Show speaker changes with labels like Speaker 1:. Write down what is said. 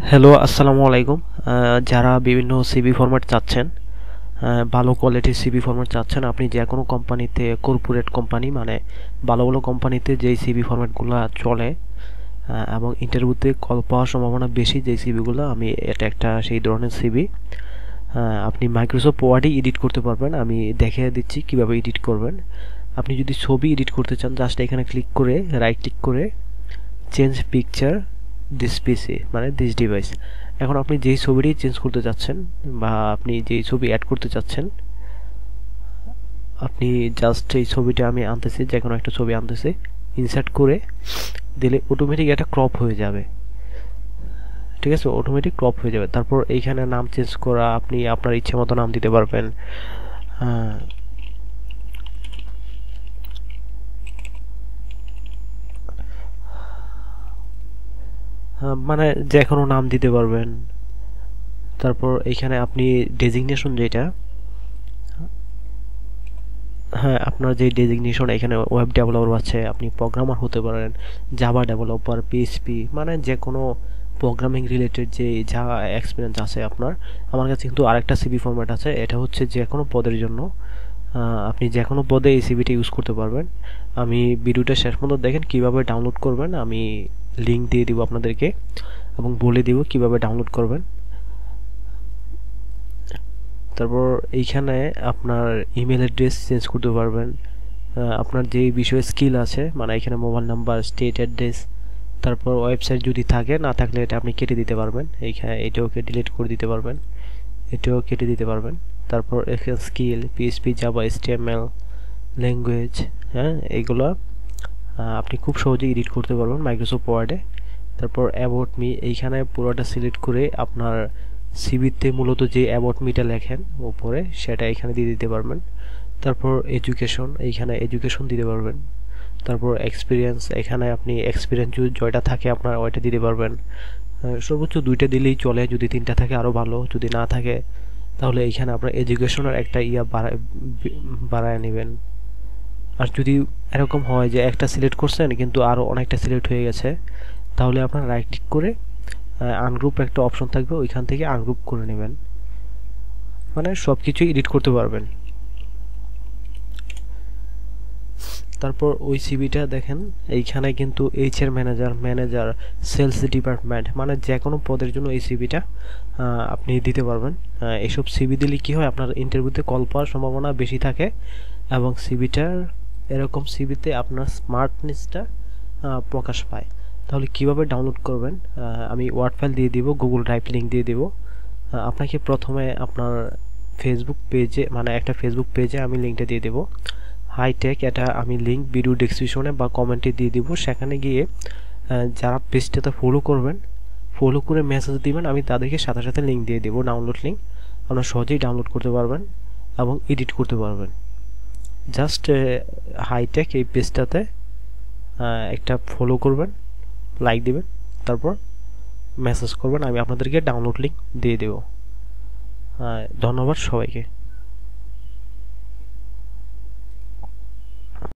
Speaker 1: Hello, আসসালামু আলাইকুম। যারা বিভিন্ন সিভি ফরম্যাট চাচ্ছেন, ভালো কোয়ালিটির সিভি ফরম্যাট চাচ্ছেন, আপনি যে কোনো কোম্পানিতে, কর্পোরেট কোম্পানি মানে ভালো ভালো কোম্পানিতে যেই সিভি ফরম্যাটগুলো চলে এবং ইন্টারভিউতে কল পাওয়ার সম্ভাবনা বেশি যেই সিভিগুলো, আমি এটা একটা সেই ধরনের সিভি। আপনি মাইক্রোসফট ওয়ার্ডে এডিট করতে পারবেন। আমি দেখিয়ে দিচ্ছি কিভাবে এডিট করবেন। আপনি যদি ছবি এডিট করতে চান, জাস্ট এখানে ক্লিক করে রাইট ক্লিক করে চেঞ্জ পিকচার দিস পিসি মানে দিস ডিভাইস। এখন আপনি যেই ছবিটি চেঞ্জ করতে চাচ্ছেন বা আপনি যেই ছবি অ্যাড করতে চাচ্ছেন, আপনি জাস্ট এই ছবিটা আমি আনতেছি, যে কোনো একটা ছবি আনতেছি, ইনসার্ট করে দিলে অটোমেটিক এটা ক্রপ হয়ে যাবে। ঠিক আছে, অটোমেটিক ক্রপ হয়ে যাবে। তারপর এইখানে নাম চেঞ্জ করা, আপনি আপনার ইচ্ছে মতো নাম দিতে পারবেন। হ্যাঁ, মানে যে কোনো নাম দিতে পারবেন। তারপর এইখানে আপনি ডেজিগনেশন যেটা, হ্যাঁ, আপনার যে ডেজিগনেশন এখানে ওয়েব ডেভেলপার আছে, আপনি প্রোগ্রামার হতে পারেন, জাভা ডেভেলপার, পিএইচপি, মানে যে কোনো প্রোগ্রামিং রিলেটেড যে যা এক্সপিরিয়েন্স আছে আপনার। আমার কাছে কিন্তু আরেকটা সিভি ফরম্যাট আছে, এটা হচ্ছে যে কোনো পদের জন্য। আপনি যে কোনো পদে এই সিভিটা ইউজ করতে পারবেন। আমি ভিডিওটা শেষ পর্যন্ত দেখেন কিভাবে ডাউনলোড করবেন, আমি লিঙ্ক দিয়ে দিব আপনাদেরকে এবং বলে দিব কিভাবে ডাউনলোড করবেন। তারপর এইখানে আপনার ইমেল অ্যাড্রেস চেঞ্জ করতে পারবেন। আপনার যে বিষয়ে স্কিল আছে, মানে এখানে মোবাইল নাম্বার, স্টেট অ্যাড্রেস, তারপর ওয়েবসাইট যদি থাকে, না থাকলে এটা আপনি কেটে দিতে পারবেন। এইখানে এটাওকে ডিলিট করে দিতে পারবেন, এটাও কেটে দিতে পারবেন। তারপর এখানে skill, PHP, Java, HTML, language, হ্যাঁ, এইগুলো আপনি খুব সহজেই এডিট করতে পারবেন মাইক্রোসফট ওয়ার্ডে। তারপর অ্যাবাউট মি, এইখানে পুরোটা সিলেক্ট করে আপনার সিভিতে মূলত যে অ্যাবাউট মিটা লেখেন উপরে, সেটা এখানে দিয়ে দিতে পারবেন। তারপর এডুকেশন, এইখানে এডুকেশন দিতে পারবেন। তারপর এক্সপিরিয়েন্স, এখানে আপনি এক্সপিরিয়েন্স যদি জয়টা থাকে আপনার ওইটা দিতে পারবেন। সর্বোচ্চ 2টা দিলেই চলে, যদি 3টা থাকে আরও ভালো, যদি না থাকে তাহলে এইখানে আপনার এডুকেশনের একটা বাড়ায় নেবেন। আর যদি এরকম হয় যে একটা সিলেক্ট করছেন কিন্তু আরও অনেকটা সিলেক্ট হয়ে গেছে, তাহলে আপনার রাইট ক্লিক করে আনগ্রুপ একটা অপশন থাকবে, ওইখান থেকে আনগ্রুপ করে নেবেন। মানে সব কিছুই এডিট করতে পারবেন। তারপর ওই সিভিটা দেখেন, এইখানে কিন্তু এইচআর ম্যানেজার, সেলস ডিপার্টমেন্ট, মানে যে কোনো পদের জন্য এই সিভিটা আপনি দিতে পারবেন। এইসব সিভি দিলে কি হয়, আপনার ইন্টারভিউতে কল পাওয়ার সম্ভাবনা বেশি থাকে এবং সিভিটার এরকম সিভিতে আপনার স্মার্টনেসটা প্রকাশ পায়। তাহলে কিভাবে ডাউনলোড করবেন, আমি ওয়ার্ড ফাইল দিয়ে দিব, গুগল ড্রাইভ লিঙ্ক দিয়ে দিব। আপনাকে প্রথমে আপনার ফেসবুক পেজে, মানে একটা ফেসবুক পেজে আমি লিঙ্কটা দিয়ে দেবো, হাইটেক, এটা আমি লিঙ্ক ভিডিও ডেসক্রিপশনে বা কমেন্টে দিয়ে দিব। সেখানে গিয়ে যারা পেজটাতে ফলো করবেন, ফলো করে মেসেজ দিবেন, আমি তাদেরকে সাথে সাথে লিঙ্ক দিয়ে দেবো, ডাউনলোড লিঙ্ক। আপনারা সহজেই ডাউনলোড করতে পারবেন এবং এডিট করতে পারবেন। জাস্ট হাইটেক এই পেজটাতে একটা ফলো করবেন, লাইক দিবেন, তারপর মেসেজ করবেন, আমি আপনাদেরকে ডাউনলোড লিঙ্ক দিয়ে দেবো। ধন্যবাদ সবাইকে।